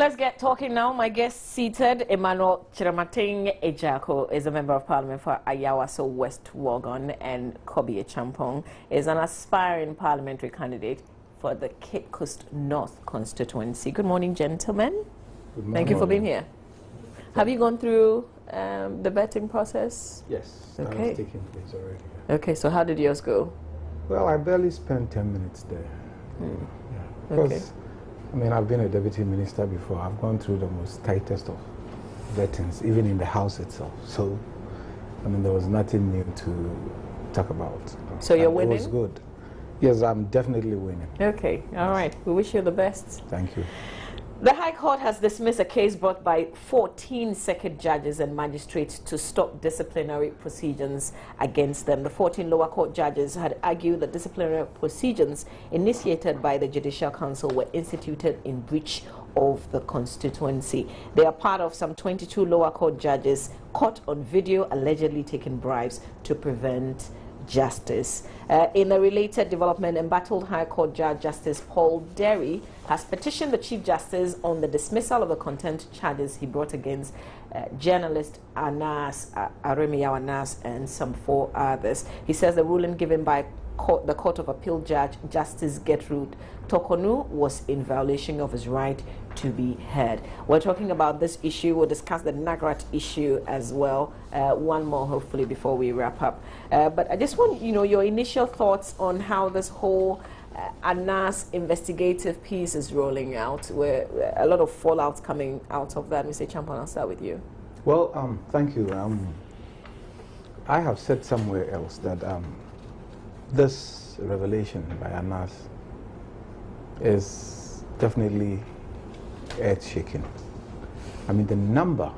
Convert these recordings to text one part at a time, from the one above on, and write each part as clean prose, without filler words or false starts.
Let's get talking now. My guest seated, Emmanuel Chiramating Ejako, is a member of parliament for Ayawaso West Wuogon, and Kobe Champong is an aspiring parliamentary candidate for the Cape Coast North constituency. Good morning, gentlemen. Good morning. Thank you for being here. Have you gone through the vetting process? Yes, okay. that has taken place already. Okay, so how did yours go? Well, I barely spent 10 minutes there. Yeah. Because, Okay. I mean, I've been a deputy minister before. I've gone through the most tightest of vettings, even in the house itself. So, I mean, there was nothing new to talk about. So you're And winning? It was good. Yes, I'm definitely winning. Okay, all right. We wish you the best. Thank you. The High Court has dismissed a case brought by 14 circuit judges and magistrates to stop disciplinary proceedings against them. The 14 lower court judges had argued that disciplinary proceedings initiated by the Judicial Council were instituted in breach of the constituency. They are part of some 22 lower court judges caught on video allegedly taking bribes to prevent justice. In a related development, embattled High Court Judge Justice Paul Derry has petitioned the Chief Justice on the dismissal of the contempt charges he brought against journalist Aremiyaw Anas and some 4 others. He says the ruling given by the Court of Appeal Judge Justice Gertrude Tokonu was in violation of his right to be heard. We're talking about this issue. We'll discuss the Nagrat issue as well. One more, hopefully, before we wrap up. But I just want your initial thoughts on how this whole Anas investigative piece is rolling out, where a lot of fallouts coming out of that. Mr. Champon, I'll start with you. Well, thank you. I have said somewhere else that this revelation by Anas is definitely earth-shaking. I mean, the number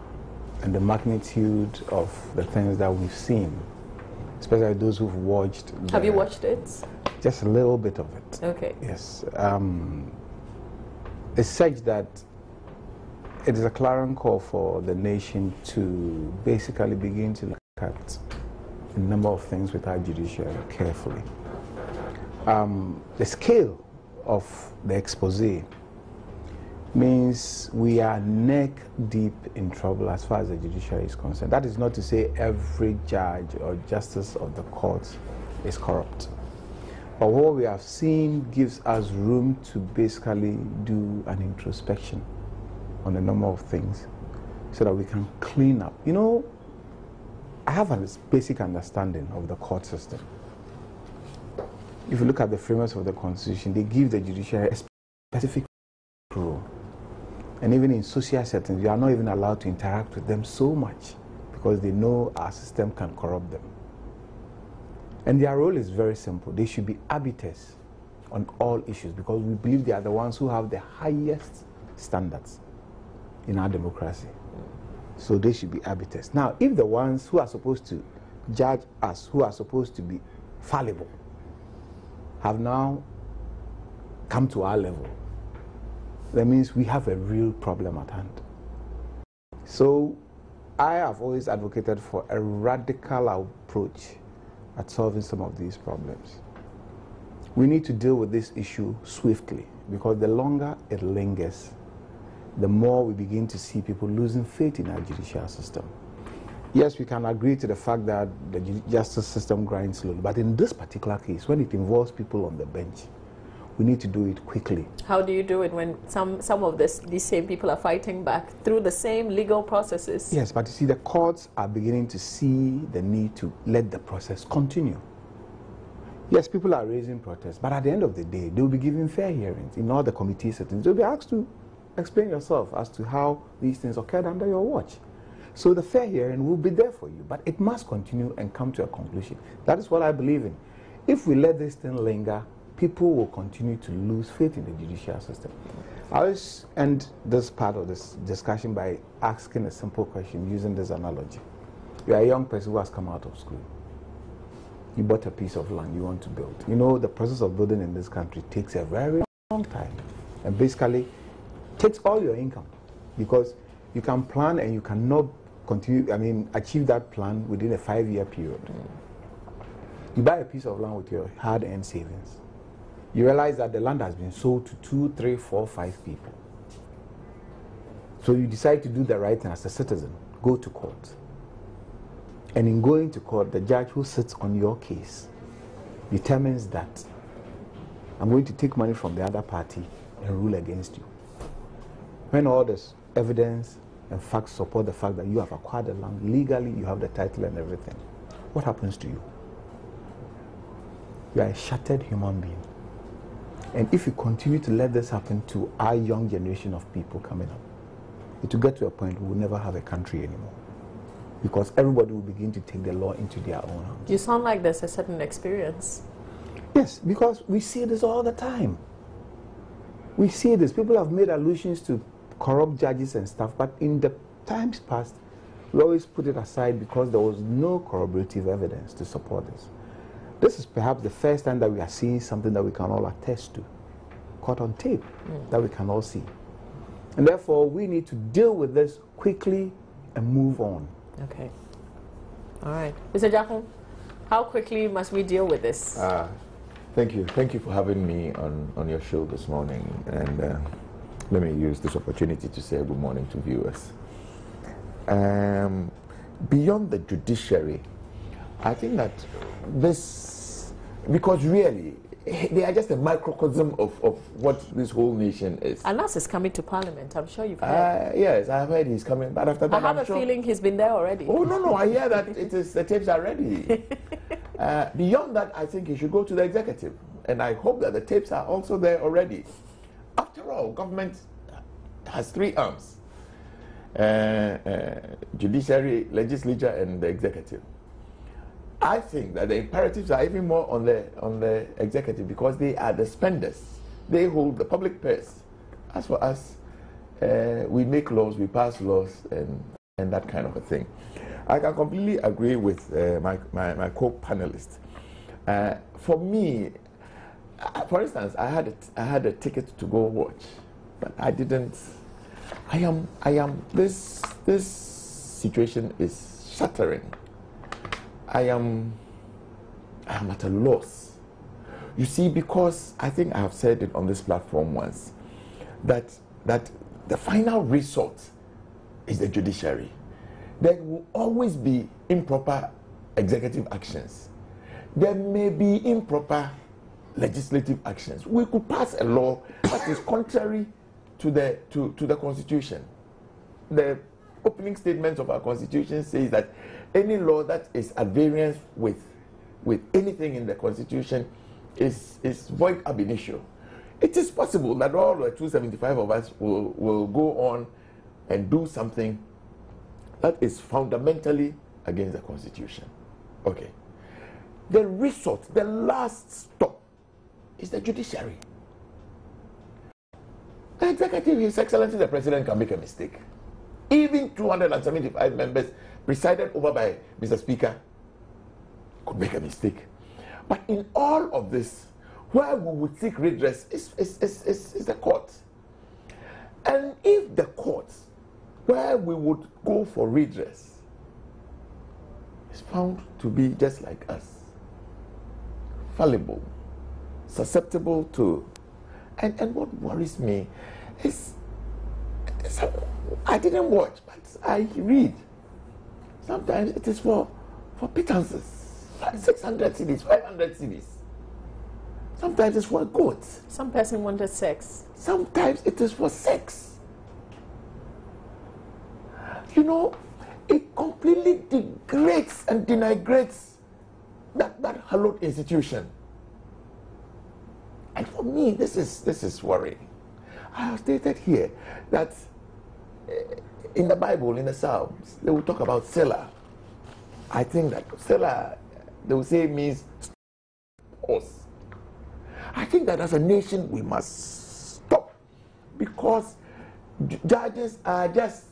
and the magnitude of the things that we've seen, especially those who've watched. Have you watched it? Just a little bit of it. Okay. Yes. It's such that it is a clarion call for the nation to basically begin to look at a number of things with our judiciary carefully. The scale of the expose means we are neck deep in trouble as far as the judiciary is concerned. That is not to say every judge or justice of the courts is corrupt. But what we have seen gives us room to basically do an introspection on a number of things so that we can clean up. You know, I have a basic understanding of the court system. If you look at the framers of the Constitution, they give the judiciary a specific role. And even in social settings, you are not even allowed to interact with them so much because they know our system can corrupt them. And their role is very simple. They should be arbiters on all issues because we believe they are the ones who have the highest standards in our democracy. So they should be arbiters. Now, if the ones who are supposed to judge us, who are supposed to be fallible, have now come to our level, that means we have a real problem at hand. So I have always advocated for a radical approach at solving some of these problems. We need to deal with this issue swiftly because the longer it lingers, the more we begin to see people losing faith in our judicial system. Yes, we can agree to the fact that the justice system grinds slowly, but in this particular case, when it involves people on the bench, we need to do it quickly. How do you do it when some of these same people are fighting back through the same legal processes? Yes, but you see, the courts are beginning to see the need to let the process continue. Yes, people are raising protests, but at the end of the day, they will be given fair hearings in all the committee settings. They'll be asked to explain yourself as to how these things occurred under your watch. So the fair hearing will be there for you, but it must continue and come to a conclusion. That is what I believe in. If we let this thing linger, people will continue to lose faith in the judicial system. I always end this part of this discussion by asking a simple question using this analogy. You are a young person who has come out of school. You bought a piece of land you want to build. You know, the process of building in this country takes a very long time and basically takes all your income because you can plan and you cannot achieve that plan within a 5-year period. You buy a piece of land with your hard-earned savings. You realize that the land has been sold to 2, 3, 4, 5 people. So you decide to do the right thing as a citizen, go to court. And in going to court, the judge who sits on your case determines that I'm going to take money from the other party and rule against you. When all this evidence and facts support the fact that you have acquired the land legally, you have the title and everything, what happens to you? You are a shattered human being. And if you continue to let this happen to our young generation of people coming up, it will get to a point we will never have a country anymore. Because everybody will begin to take the law into their own hands. You sound like there's a certain experience. Yes, because we see this all the time. We see this. People have made allusions to corrupt judges and stuff, but in the times past, we always put it aside because there was no corroborative evidence to support this. This is perhaps the first time that we are seeing something that we can all attest to, caught on tape, that we can all see. And therefore, we need to deal with this quickly and move on. Okay. All right. Mr. Jackson, how quickly must we deal with this? Thank you. Thank you for having me on your show this morning. And let me use this opportunity to say good morning to viewers. Beyond the judiciary, I think that this, because really, they are just a microcosm of what this whole nation is. Anas is coming to Parliament. I'm sure you've heard. Yes, I've heard he's coming. But after that, I have a feeling he's been there already. Oh, no, I hear that the tapes are ready. Beyond that, I think he should go to the executive. And I hope that the tapes are also there already. After all, government has three arms. Judiciary, legislature, and the executive. I think that the imperatives are even more on the executive because they are the spenders. They hold the public purse. As for us, we make laws, we pass laws, and that kind of a thing. I can completely agree with my co-panelist. For me, for instance, I had a ticket to go watch, but I didn't. This situation is shattering. I am at a loss. You see, because I think I have said it on this platform once, that the final resort is the judiciary. There will always be improper executive actions. There may be improper legislative actions. We could pass a law that is contrary to the Constitution. The opening statement of our Constitution says that any law that is at variance with anything in the Constitution is void ab initio. It is possible that all the 275 of us will go on and do something that is fundamentally against the Constitution. Okay. The resort, the last stop, is the judiciary. The executive, His Excellency the President, can make a mistake. Even 275 members presided over by Mr. Speaker could make a mistake. But in all of this, where we would seek redress is the court. And if the court, where we would go for redress, is found to be just like us, fallible, susceptible to, and what worries me is, I didn't watch, but I read. Sometimes it is for pittances, 600 cedis, 500 cedis. Sometimes it's for a goat. Some person wanted sex. Sometimes it is for sex. You know, it completely degrades and denigrates that hallowed institution. And for me, this is worrying. I have stated here that in the Bible, in the Psalms, they will talk about Selah. I think that Selah, they will say, means pause. I think that as a nation, we must stop, because judges are just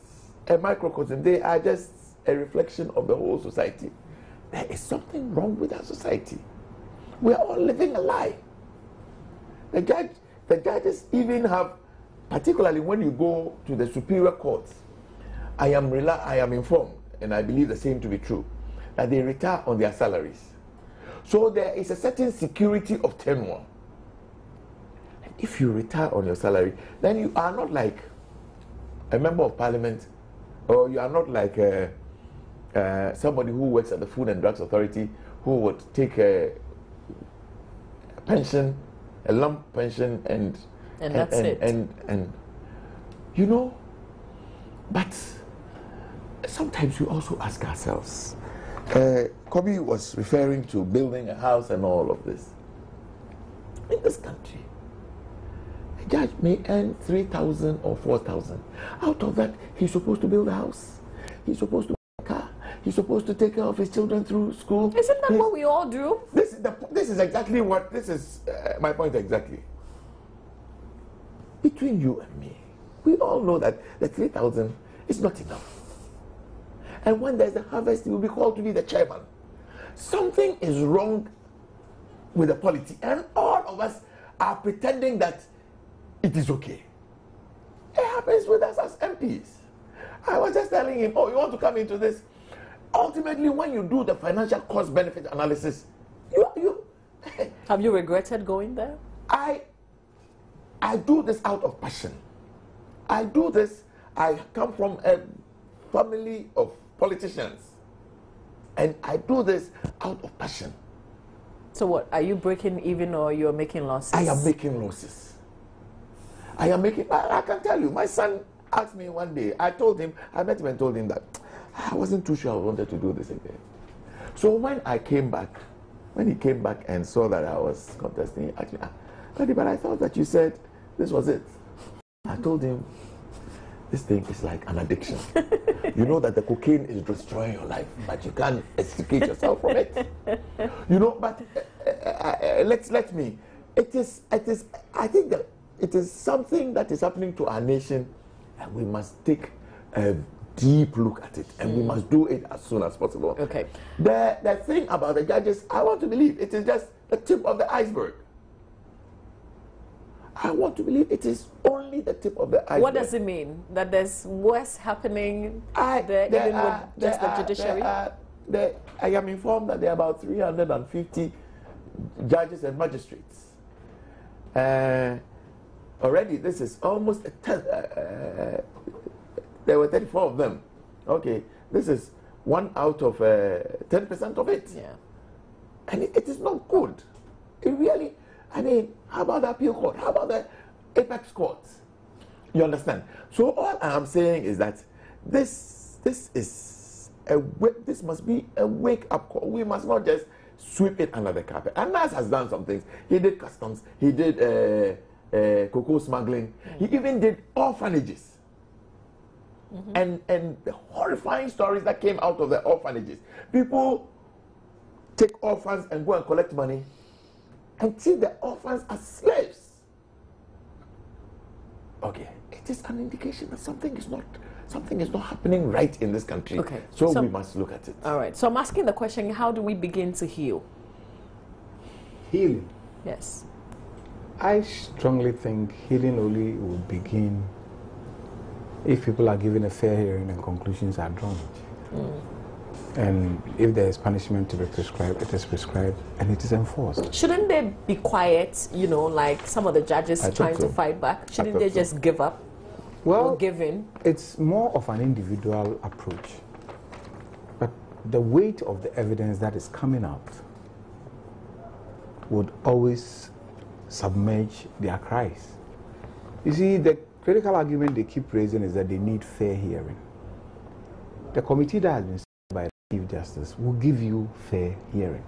a microcosm. They are just a reflection of the whole society. There is something wrong with our society. We are all living a lie. The judges even have, particularly when you go to the superior courts, I am informed, and I believe the same to be true, that they retire on their salaries. So there is a certain security of tenure. And if you retire on your salary, then you are not like a member of parliament, or you are not like somebody who works at the Food and Drugs Authority who would take a pension, a lump pension, and that's it. And you know, but sometimes we also ask ourselves. Kobe was referring to building a house and all of this. In this country, a judge may earn 3,000 or 4,000. Out of that, he's supposed to build a house. He's supposed to buy a car. He's supposed to take care of his children through school. Isn't that what we all do? This is exactly what, this is my point exactly. Between you and me, we all know that the 3,000 is not enough. And when there's a harvest, he will be called to be the chairman. Something is wrong with the polity, and all of us are pretending that it is okay. It happens with us as MPs. I was just telling him, oh, you want to come into this? Ultimately, when you do the financial cost-benefit analysis, you have you regretted going there? I do this out of passion. I do this. I come from a family of politicians, and I do this out of passion. So what, are you breaking even, or you're making losses? I am making losses. I can tell you, my son asked me one day, I met him and told him that I wasn't too sure I wanted to do this again. So when he came back and saw that I was contesting, he asked me, Daddy, but I thought that you said this was it. I told him, this thing is like an addiction. You know that the cocaine is destroying your life, but you can't extricate yourself from it. You know, but let me. I think that it is something that is happening to our nation, and we must take a deep look at it, and we must do it as soon as possible. Okay. The thing about the judges, I want to believe it is just the tip of the iceberg. I want to believe it is only the tip of the iceberg. What does it mean? That there's worse happening even with just the judiciary? I am informed that there are about 350 judges and magistrates. Already, this is almost a tenth. There were 34 of them. Okay, this is 1 out of 10% of it. Yeah. And it is not good. It really... I mean, how about the appeal court? How about the apex courts? You understand? So all I'm saying is that this must be a wake-up call. We must not just sweep it under the carpet. And NAS has done some things. He did customs. He did cocoa smuggling. He even did orphanages. And the horrifying stories that came out of the orphanages. People take orphans and go and collect money and treat the orphans as slaves. Okay, it is an indication that something is not happening right in this country. Okay, so we must look at it. All right. So I'm asking the question: how do we begin to heal? Healing. Yes. I strongly think healing only will begin if people are given a fair hearing and conclusions are drawn. And if there is punishment to be prescribed, it is prescribed and it is enforced. Shouldn't they be quiet, like some of the judges trying to fight back? Shouldn't they just give up? Or give in? It's more of an individual approach. But the weight of the evidence that is coming out would always submerge their cries. You see, the critical argument they keep raising is that they need fair hearing. The committee that has been by the Chief Justice will give you fair hearing.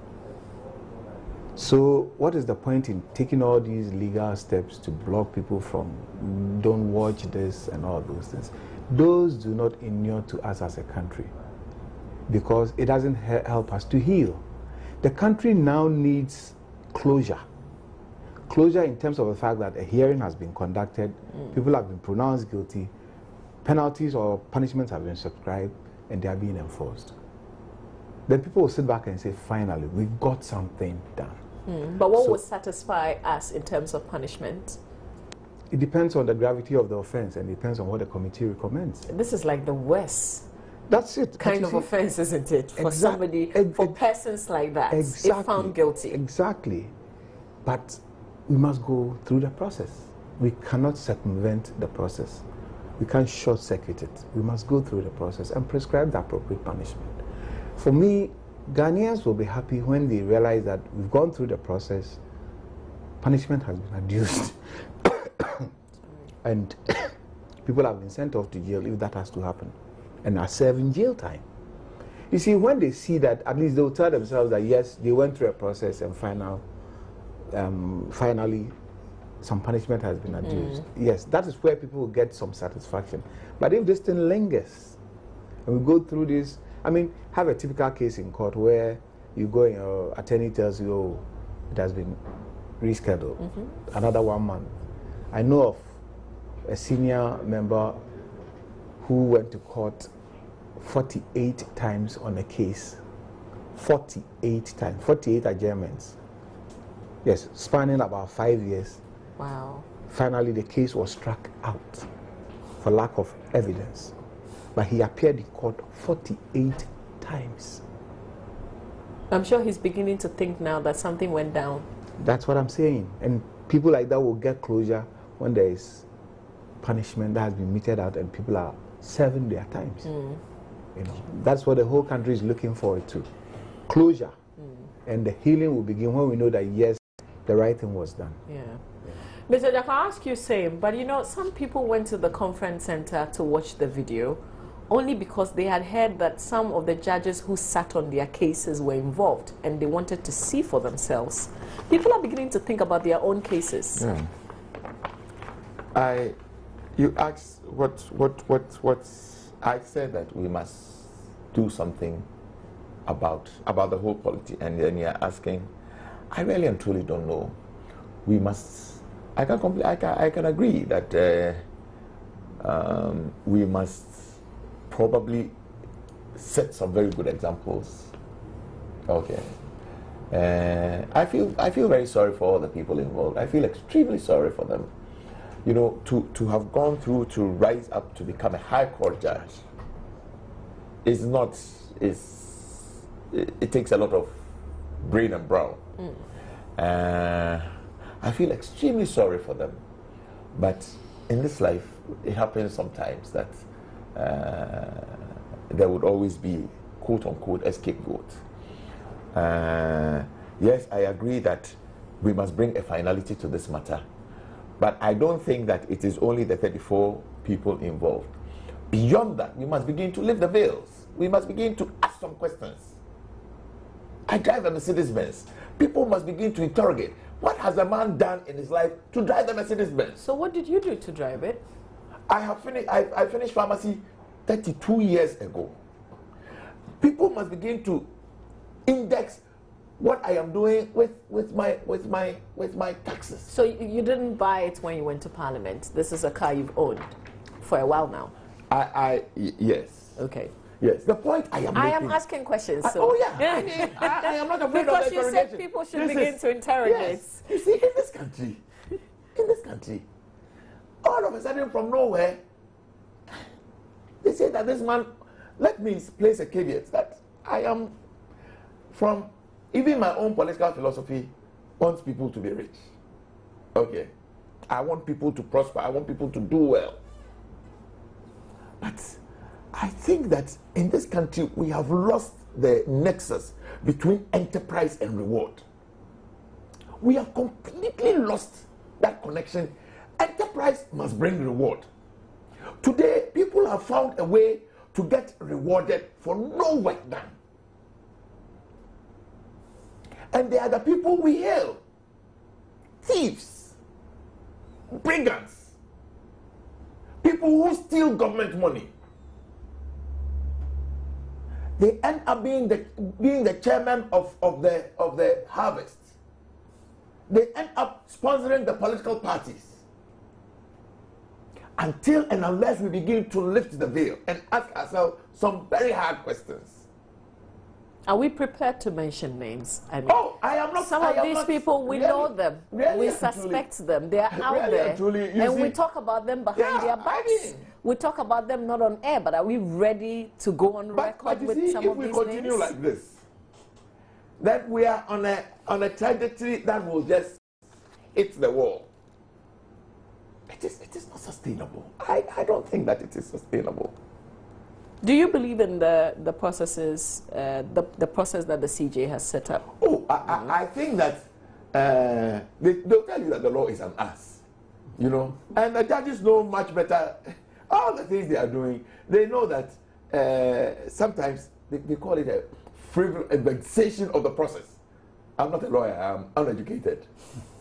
So what is the point in taking all these legal steps to block people from don't watch this and all those things? Those do not inure to us as a country because it doesn't help us to heal. The country now needs closure. Closure in terms of the fact that a hearing has been conducted, people have been pronounced guilty, penalties or punishments have been subscribed, and they are being enforced. Then people will sit back and say, finally, we've got something done. But what would satisfy us in terms of punishment? It depends on the gravity of the offense and depends on what the committee recommends. This is like the worst. That's it. Kind of offense, isn't it? For somebody, for persons like that, if found guilty. Exactly. But we must go through the process. We cannot circumvent the process. We can't short-circuit it. We must go through the process and prescribe the appropriate punishment. For me, Ghanaians will be happy when they realize that we've gone through the process, punishment has been adduced, and people have been sent off to jail if that has to happen, and are serving jail time. You see, when they see that, at least they'll tell themselves that yes, they went through a process and finally some punishment has been adduced. Yes, that is where people will get some satisfaction. But if this thing lingers, and we go through this, I mean, have a typical case in court where you go and your attorney tells you, oh, it has been rescheduled, another 1 month. I know of a senior member who went to court 48 times on a case. 48 times, 48 adjournments. Yes, spanning about 5 years. Wow. Finally, the case was struck out for lack of evidence. But he appeared in court 48 times. I'm sure he's beginning to think now that something went down. That's what I'm saying. And people like that will get closure when there is punishment that has been meted out and people are serving their times. You know, that's what the whole country is looking forward to. Closure. And the healing will begin when we know that, yes, the right thing was done. Yeah. Mr. Jack, I'll ask you same, but you know, some people went to the conference center to watch the video only because they had heard that some of the judges who sat on their cases were involved and they wanted to see for themselves. People are beginning to think about their own cases. Yeah. You asked what I said that we must do something about the whole polity, and then you're asking, I really and truly don't know. We must. I can agree that we must probably set some very good examples. Okay. I feel very sorry for all the people involved. I feel extremely sorry for them. You know, to have gone through to rise up to become a high court judge it takes a lot of brain and brow. I feel extremely sorry for them. But in this life, it happens sometimes that there would always be, quote unquote, a scapegoat. Yes, I agree that we must bring a finality to this matter. But I don't think that it is only the 34 people involved. Beyond that, we must begin to lift the veils. We must begin to ask some questions. I drive a Mercedes-Benz. People must begin to interrogate. What has a man done in his life to drive a Mercedes-Benz? So what did you do to drive it? I finished pharmacy 32 years ago. People must begin to index what I am doing with my taxes. So you didn't buy it when you went to Parliament. This is a car you've owned for a while now. Yes. Okay. Yes. The point I am making. I am asking questions. So. Oh yeah. I am not afraid because of you said people should begin to interrogate. Yes. You see, in this country, all of a sudden from nowhere, they say that this man. Let me place a caveat that I am from. Even my own political philosophy wants people to be rich. Okay. I want people to prosper. I want people to do well. But I think that in this country, we have lost the nexus between enterprise and reward. We have completely lost that connection. Enterprise must bring reward. Today, people have found a way to get rewarded for no work done. And they are the people we hail. Thieves, brigands, people who steal government money. They end up being the chairman of the harvest. They end up sponsoring the political parties. Until and unless we begin to lift the veil and ask ourselves some very hard questions. Are we prepared to mention names? I mean, I am not. Some of these people, we know them. We suspect them. They are out there. And we talk about them behind their backs. We talk about them not on air, but are we ready to go on record with some of these names? If we continue like this, then we are on a trajectory that will just hit the wall. it is not sustainable. I don't think that it is sustainable. Do you believe in the processes, the process that the CJ has set up? Oh, I think that they'll tell you that the law is an ass, you know, and the judges know much better all the things they are doing. They know that sometimes they call it a vexation of the process. I'm not a lawyer, I'm uneducated.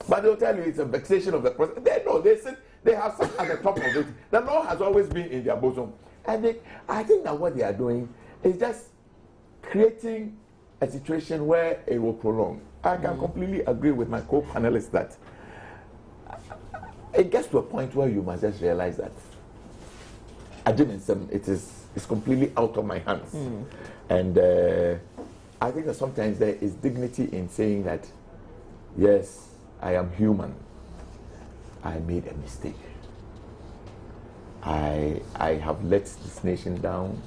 But they'll tell you it's a vexation of the process. They know, they have sat at the top of it. The law has always been in their bosom. And I think that what they are doing is just creating a situation where it will prolong. I can completely agree with my co-panelists that it gets to a point where you must just realize that it's completely out of my hands. And I think that sometimes there is dignity in saying that, yes, I am human. I made a mistake. I have let this nation down.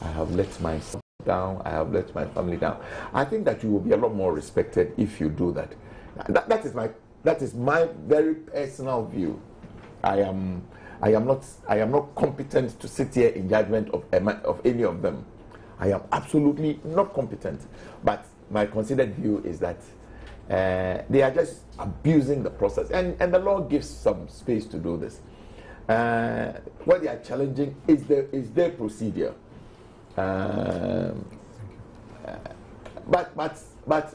I have let myself down. I have let my family down. I think that you will be a lot more respected if you do that. That is my very personal view. I am not competent to sit here in judgment of any of them. I am absolutely not competent. But my considered view is that they are just abusing the process, and the law gives some space to do this. What they are challenging is their procedure. But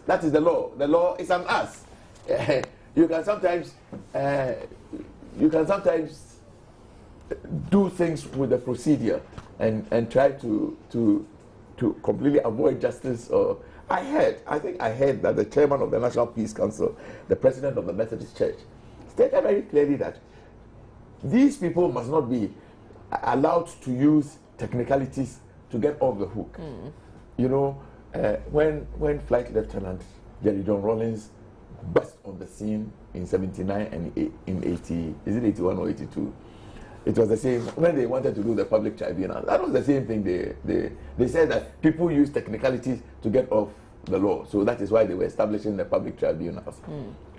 that is the law. The law is an ass. You can sometimes do things with the procedure and try to completely avoid justice. Or I think I heard that the chairman of the National Peace Council, the president of the Methodist Church, stated very clearly that these people must not be allowed to use technicalities to get off the hook. You know, when Flight Lieutenant Jerry John Rawlins burst on the scene in 79 and in 80, is it 81 or 82? It was the same when they wanted to do the public tribunal. That was the same thing. They said that people use technicalities to get off the law, so that is why they were establishing the public tribunals.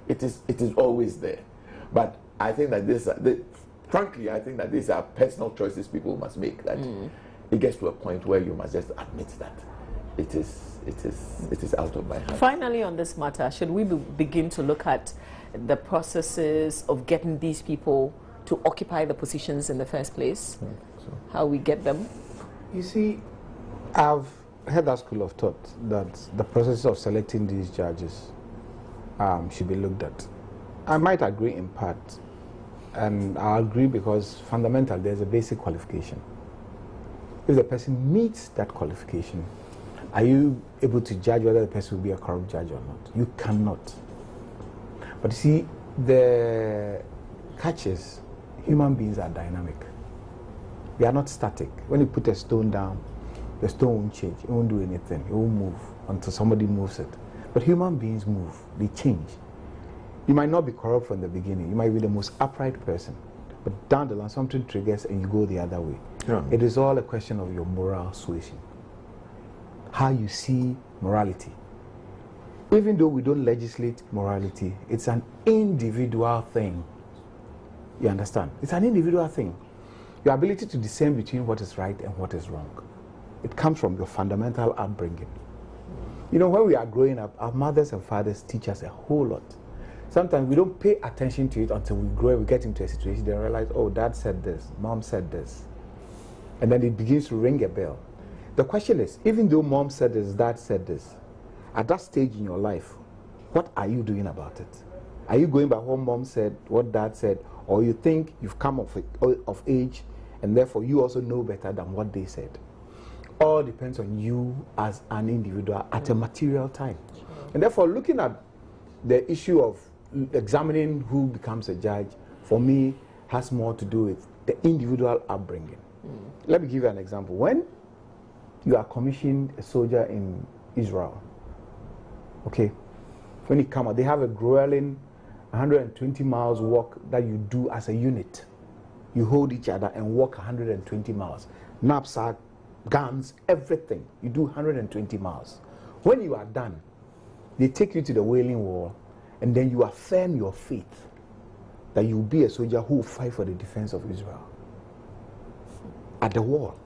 It is always there, but I think that frankly, I think that these are personal choices people must make. That it gets to a point where you must just admit that it is out of my hands. Finally, on this matter, should we begin to look at the processes of getting these people to occupy the positions in the first place? How we get them? You see, I've had that school of thought that the process of selecting these judges should be looked at. I might agree in part, and I agree because fundamentally there's a basic qualification. If the person meets that qualification, are you able to judge whether the person will be a corrupt judge or not? You cannot. But you see, the catch is human beings are dynamic. We are not static. When you put a stone down, the stone won't change. It won't do anything. It won't move until somebody moves it. But human beings move. They change. You might not be corrupt from the beginning. You might be the most upright person. But down the line, something triggers and you go the other way. Yeah. It is all a question of your moral suasion. How you see morality. Even though we don't legislate morality, it's an individual thing. You understand? It's an individual thing. Your ability to discern between what is right and what is wrong. It comes from your fundamental upbringing. You know, when we are growing up, our mothers and fathers teach us a whole lot. Sometimes we don't pay attention to it until we grow, we get into a situation, then realize, oh, dad said this, mom said this. And then it begins to ring a bell. The question is, even though mom said this, dad said this, at that stage in your life, what are you doing about it? Are you going by what mom said, what dad said, or you think you've come of age and therefore you also know better than what they said? All depends on you as an individual at a material time. And therefore, looking at the issue of examining who becomes a judge, for me, has more to do with the individual upbringing. Let me give you an example. When you are commissioned a soldier in Israel, okay, when you come out, they have a grueling 120 miles walk that you do as a unit. You hold each other and walk 120 miles. Knapsack, guns, everything. You do 120 miles. When you are done, they take you to the Wailing Wall and then you affirm your faith that you'll be a soldier who will fight for the defense of Israel at the wall.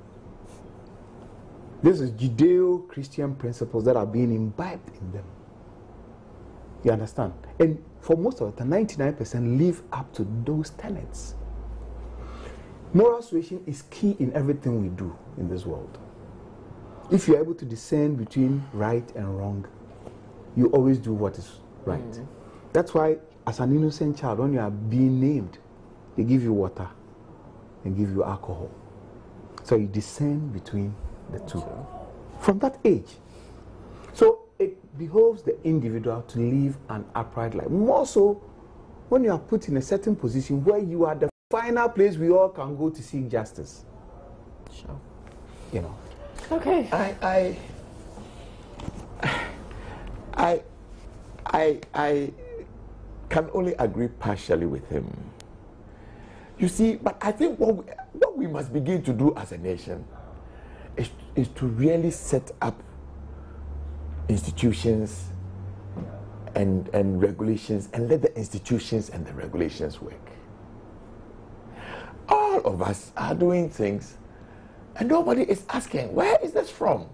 This is Judeo-Christian principles that are being imbibed in them. You understand? And for most of it, 99% live up to those tenets. Moral suasion is key in everything we do in this world. If you're able to discern between right and wrong, you always do what is right. Mm-hmm. That's why, as an innocent child, when you are being named, they give you water and give you alcohol. So you discern between the two from that age. So it behoves the individual to live an upright life. More so when you are put in a certain position where you are the final place we all can go to seek justice. Sure. You know. Okay. I can only agree partially with him. You see, but I think what we must begin to do as a nation is to really set up institutions and regulations and let the institutions and the regulations work. All of us are doing things and nobody is asking, where is this from?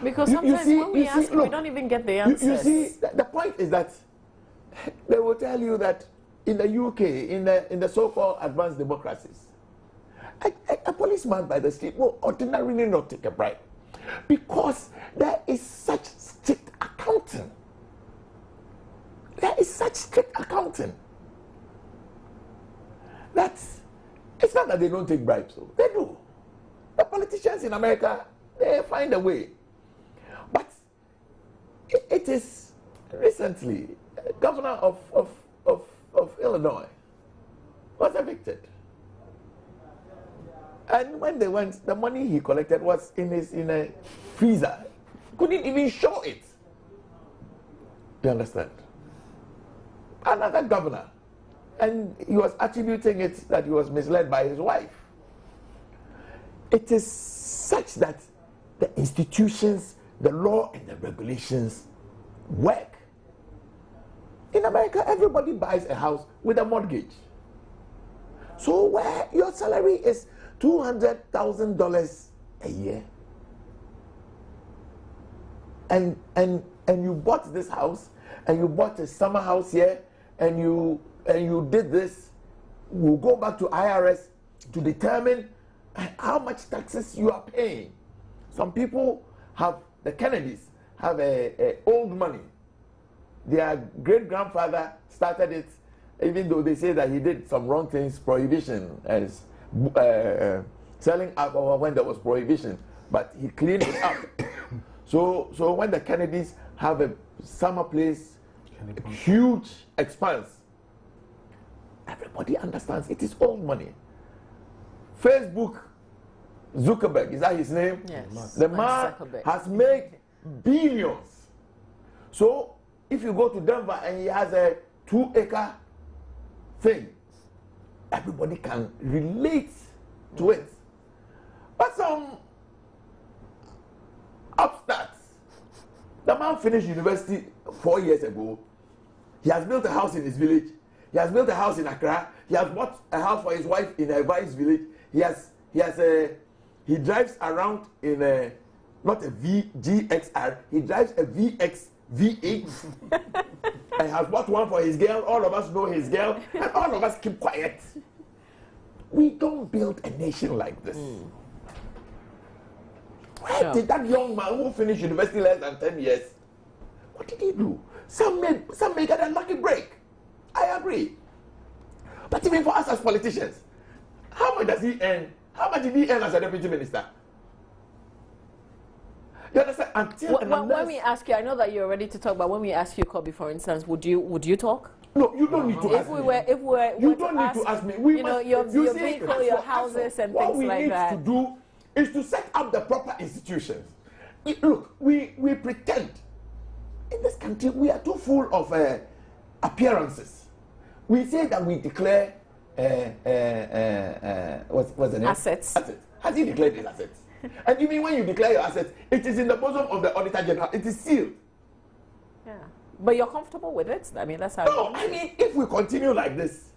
Because sometimes when we ask, we don't even get the answers. You see, the point is that they will tell you that in the UK, in the so-called advanced democracies, a policeman by the street will ordinarily not take a bribe because there is such strict accounting. There is such strict accounting that it's not that they don't take bribes, though. They do. The politicians in America, they find a way. But it is recently, governor of Illinois was evicted. And when they went, the money he collected was in a freezer. Couldn't even show it. You understand? Another governor. And he was attributing it that he was misled by his wife. It is such that the institutions, the law and the regulations work. In America, everybody buys a house with a mortgage. So where your salary is $200,000 a year, and you bought this house, and you bought a summer house here, and you did this, we'll go back to IRS to determine how much taxes you are paying. Some people have, the Kennedys have a old money. Their great-grandfather started it, even though they say that he did some wrong things, prohibition, as selling alcohol when there was prohibition, but he cleaned it up. So when the Kennedys have a summer place, a huge expanse, everybody understands it is old money. Facebook, Zuckerberg, is that his name? Yes. The man has made billions. So if you go to Denver and he has a 2-acre thing, everybody can relate to it. But some upstarts, the man finished university 4 years ago. He has built a house in his village. He has built a house in Accra. He has bought a house for his wife in a vice village. He drives around in a, not a GXR, he drives a VX V8 and has bought one for his girl. All of us know his girl, and all of us keep quiet. We don't build a nation like this. Where did that young man who finished university less than 10 years, what did he do? Some may get a lucky break. I agree. But even for us as politicians, how much does he earn? How much did he earn as a deputy minister? You understand? When we ask you, I know that you're ready to talk, but when we ask you, Kobe, for instance, would you talk? No, you don't need to ask me. You don't need to ask me. Your vehicle, your houses, and things like that. What we need to do is to set up the proper institutions. Look, we pretend. In this country, we are too full of appearances. We say that we declare what's the name? Assets. Has he declared his assets? And even when you declare your assets, it is in the bosom of the Auditor General. It is sealed. Yeah. But you're comfortable with it? I mean, that's how... No, I mean, if we continue like this,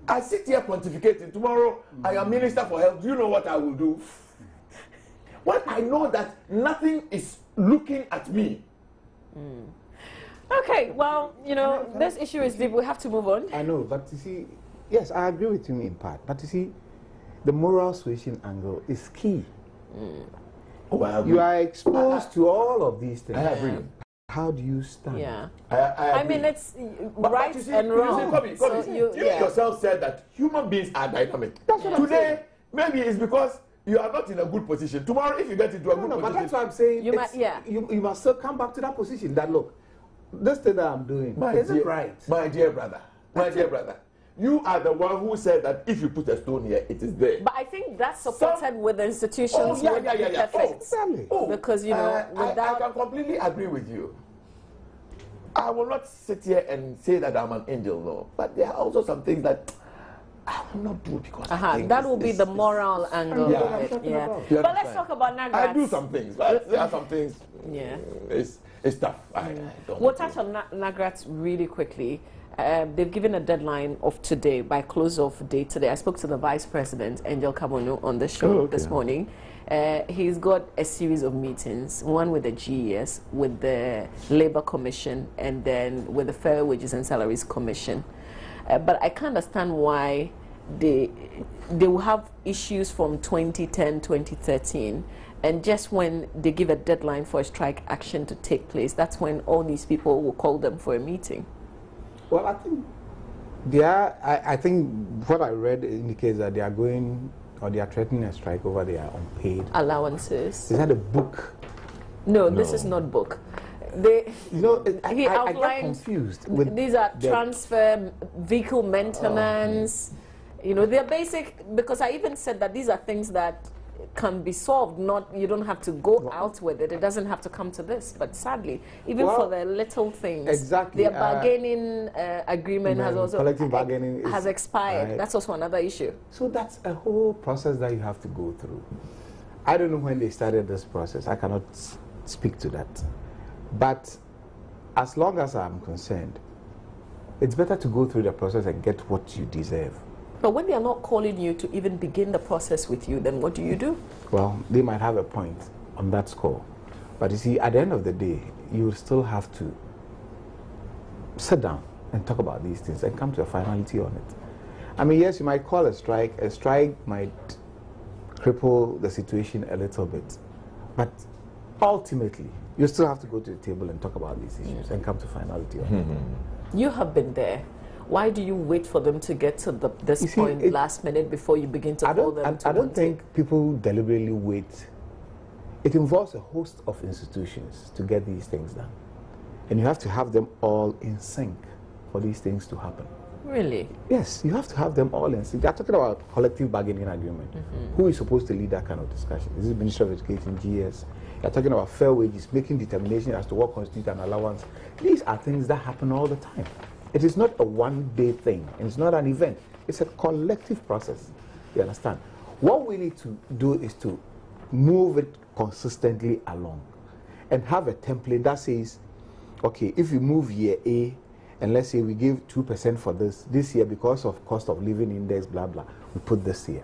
I sit here pontificating. Tomorrow, I am Minister for Health. Do you know what I will do? When I know that nothing is looking at me. Okay, well, you know, this issue is deep. We have to move on. I know, but you see, yes, I agree with you in part. But you see, the moral suasion angle is key. Oh, I agree. You are exposed to all of these things. I agree. How do you stand? Yeah. I mean, agree. it's But right you see, and wrong. You, see, Kobe, you yourself said that human beings are dynamic. That's what I'm Today, saying. maybe it's because you are not in a good position. Tomorrow, if you get into a good But position, that's what I'm saying. You might- yeah. You must still come back to that position that, look, this thing that I'm doing, is it right? My dear brother, you are the one who said that if you put a stone here, it is there. But I think that's supported with the institutions would be perfect. Exactly. Because, you know, without... I can completely agree with you. I will not sit here and say that I'm an angel, no. But there are also some things that I will not do because I think that will be the moral angle yeah. of it. Yeah. You But let's understand? talk about Nagrats. I do some things, but there are some things. Yeah. It's tough. I don't We'll do touch it. on Nagrats really quickly. They've given a deadline of today, by close of day today. I spoke to the Vice President, Angel Kabonu, on the show this morning. He's got a series of meetings, one with the GES, with the Labour Commission, and then with the Fair Wages and Salaries Commission. But I can't understand why they will have issues from 2010, 2013, and just when they give a deadline for a strike action to take place, that's when all these people will call them for a meeting. Well, I think I think what I read indicates that they are going, or they are threatening a strike over their unpaid Allowances. Is that a book? No, this is not book. They, You know, he I get outlined confused with these are transfer, vehicle maintenance. You know, they're basic, because I even said that these are things that can be solved. Not, you don't have to go out with it. It doesn't have to come to this. But sadly, even for the little things, exactly, their bargaining agreement has also collective bargaining has expired. Right. That's also another issue. So that's a whole process that you have to go through. I don't know when they started this process. I cannot speak to that. But as long as I'm concerned, it's better to go through the process and get what you deserve. But when they are not calling you to even begin the process with you, then what do? Well, they might have a point on that score. But you see, at the end of the day, you still have to sit down and talk about these things and come to a finality on it. I mean, yes, you might call a strike. A strike might cripple the situation a little bit. But ultimately, you still have to go to the table and talk about these issues and come to finality on it. You have been there. Why do you wait for them to get to this point last minute before you begin to call them? I don't think people deliberately wait. It involves a host of institutions to get these things done. And you have to have them all in sync for these things to happen. Really? Yes, you have to have them all in sync. They're talking about collective bargaining agreement. Who is supposed to lead that kind of discussion? Is it Ministry of Education, GS? You're talking about fair wages, making determination as to what constitutes an allowance. These are things that happen all the time. It is not a one-day thing. It's not an event. It's a collective process. You understand? What we need to do is to move it consistently along and have a template that says, okay, if we move year A, and let's say we give 2% for this year because of cost of living index, blah, blah, we put this here.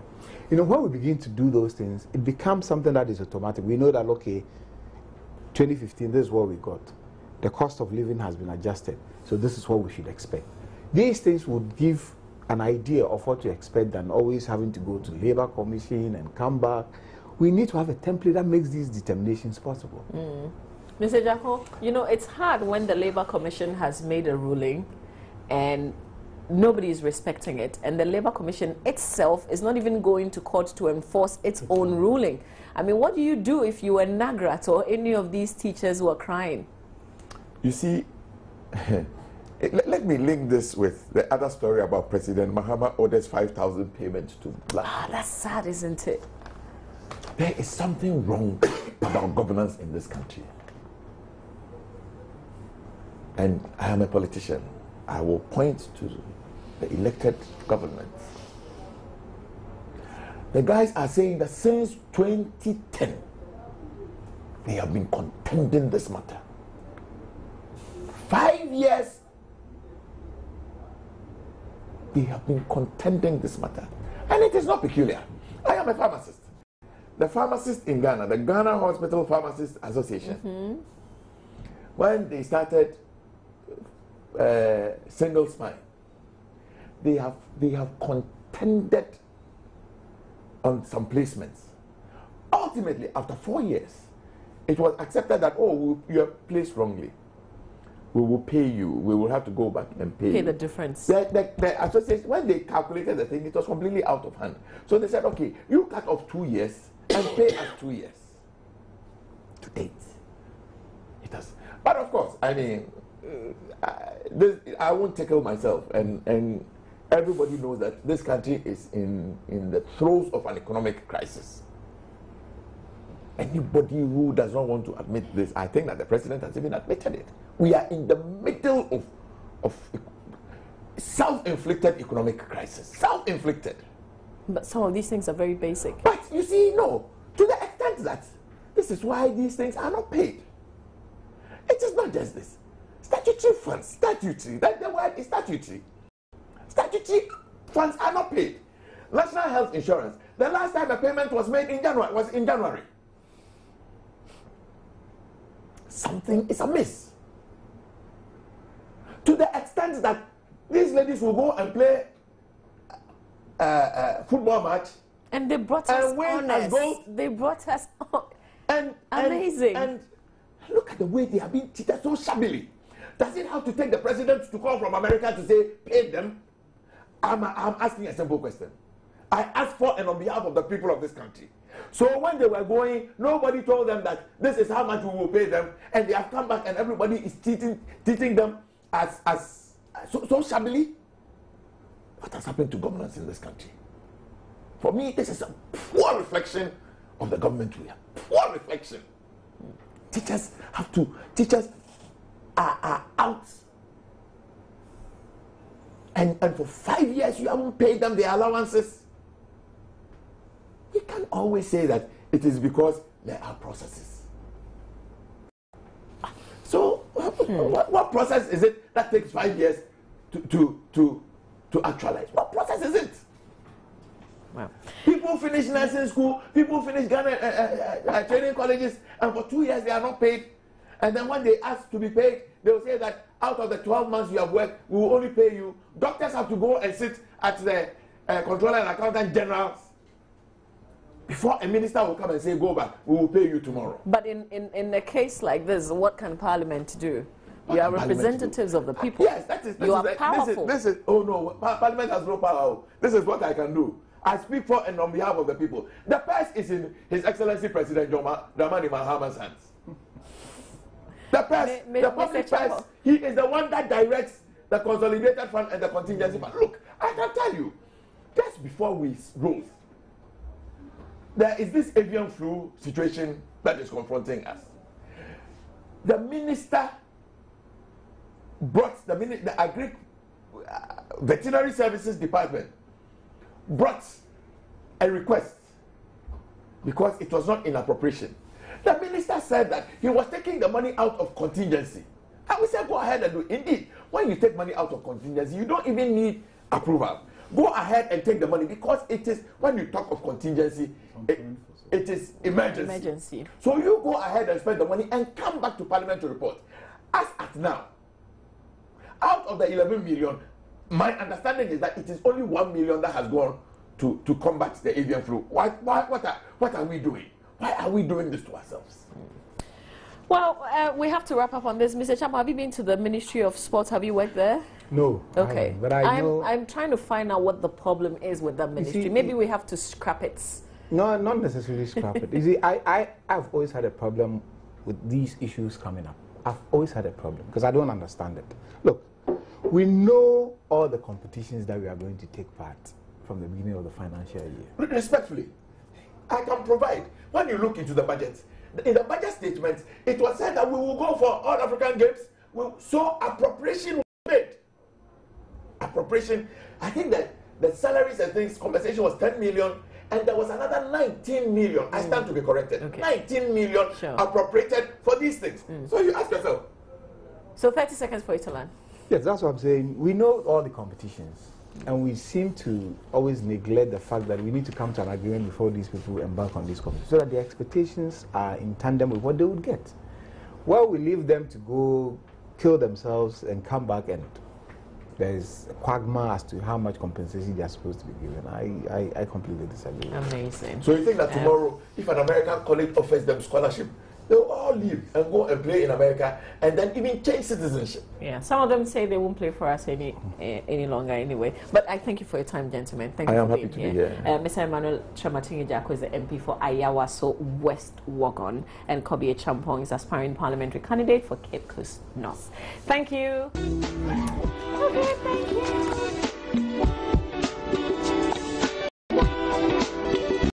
You know, when we begin to do those things, it becomes something that is automatic. We know that, okay, 2015, this is what we got. The cost of living has been adjusted, so this is what we should expect. These things would give an idea of what to expect than always having to go to Labour Commission and come back. We need to have a template that makes these determinations possible. Mr. Jacko, you know, it's hard when the Labour Commission has made a ruling and nobody is respecting it, and the Labour Commission itself is not even going to court to enforce its own ruling. I mean, what do you do if you were Nagrat or any of these teachers who are crying? You see, let me link this with the other story about President Mahama orders 5,000 payments to black. That's sad, isn't it? There is something wrong about governance in this country. And I am a politician. I will point to the elected government. The guys are saying that since 2010, they have been contending this matter. 5 years, they have been contending this matter. And it is not peculiar. I am a pharmacist. The pharmacist in Ghana, the Ghana Hospital Pharmacists Association, when they started single spine, they have contended on some placements. Ultimately, after 4 years, it was accepted that, oh, you are placed wrongly. We will pay you. We will have to go back and pay you. The difference. The association, when they calculated the thing, it was completely out of hand. So they said, okay, you cut off 2 years and pay us 2 years. To date. It has. But of course, I mean, I won't tickle myself. And everybody knows that this country is in the throes of an economic crisis. Anybody who does not want to admit this, I think that the president has even admitted it. We are in the middle of self-inflicted economic crisis. Self-inflicted. But some of these things are very basic. But you see, no, to the extent that this is why these things are not paid. It is not just this. Statutory funds, statutory, that the word is statutory. Statutory funds are not paid. National health insurance, the last time a payment was made was in January. Something is amiss. To the extent that these ladies will go and play a football match. And they brought us honors. They brought us amazing. And look at the way they have been treated so shabbily. Does it have to take the president to call from America to say, pay them? I'm asking a simple question. I asked for and on behalf of the people of this country. So when they were going, nobody told them that this is how much we will pay them, and they have come back and everybody is treating them as so shabbily. What has happened to governance in this country? For me, this is a poor reflection of the government we have. Poor reflection. Teachers are out. And for 5 years you haven't paid them their allowances. We can't always say that it is because there are processes. So what process is it that takes 5 years to actualize? What process is it? Wow. People finish nursing school, people finish Ghana training colleges, and for 2 years they are not paid. And then when they ask to be paid, they will say that out of the 12 months you have worked, we will only pay you. Doctors have to go and sit at the Controller and Accountant Generals before a minister will come and say, go back, we will pay you tomorrow. But in a case like this, what can Parliament do? You are representatives of the people. Yes, you are powerful. Oh no, Parliament has no power. This is what I can do. I speak for and on behalf of the people. The purse is in His Excellency President Dramani Mahama's hands. The purse, the public purse, he is the one that directs the consolidated fund and the contingency fund. Look, I can tell you, just before we rose, there is this avian flu situation that is confronting us. The minister brought the Veterinary Services Department brought a request because it was not in appropriation. The minister said that he was taking the money out of contingency. And we said, go ahead and do it. Indeed, when you take money out of contingency, you don't even need approval. Go ahead and take the money because it is, when you talk of contingency, it is emergency. So you go ahead and spend the money and come back to Parliament to report. As at now, out of the 11 million, my understanding is that it is only 1 million that has gone to combat the avian flu. What are we doing? Why are we doing this to ourselves? Well, we have to wrap up on this. Mr. Cham, have you been to the Ministry of Sports? Have you worked there? No. Okay. But I'm trying to find out what the problem is with that ministry. Maybe we have to scrap it. No, not necessarily scrap it. You see, I've always had a problem with these issues coming up. I've always had a problem because I don't understand it. Look, we know all the competitions that we are going to take part from the beginning of the financial year. Respectfully, I can provide. When you look into the budget, in the budget statement, it was said that we will go for all African Games. So appropriation was made. Appropriation, I think that the salaries and things, compensation was 10 million, and there was another 19 million. I stand to be corrected. Okay. 19 million appropriated for these things. So you ask yourself, So 30 seconds for you to learn. Yes, that's what I'm saying. We know all the competitions, and we seem to always neglect the fact that we need to come to an agreement before these people embark on this competition, so that the expectations are in tandem with what they would get. Well, we leave them to go kill themselves and come back, and there's a quagmire as to how much compensation they are supposed to be given. I completely disagree. Amazing. So you think that tomorrow, if an American college offers them scholarship, they'll all leave and go and play in America and then even change citizenship? Yeah, some of them say they won't play for us any longer anyway. But I thank you for your time, gentlemen. Thank you for being here. Mr. Emmanuel Chamatingi Jacko is the MP for Ayawaso West Wagon, and Kobe Champong is aspiring parliamentary candidate for Cape Coast North. Thank you. Okay, thank you.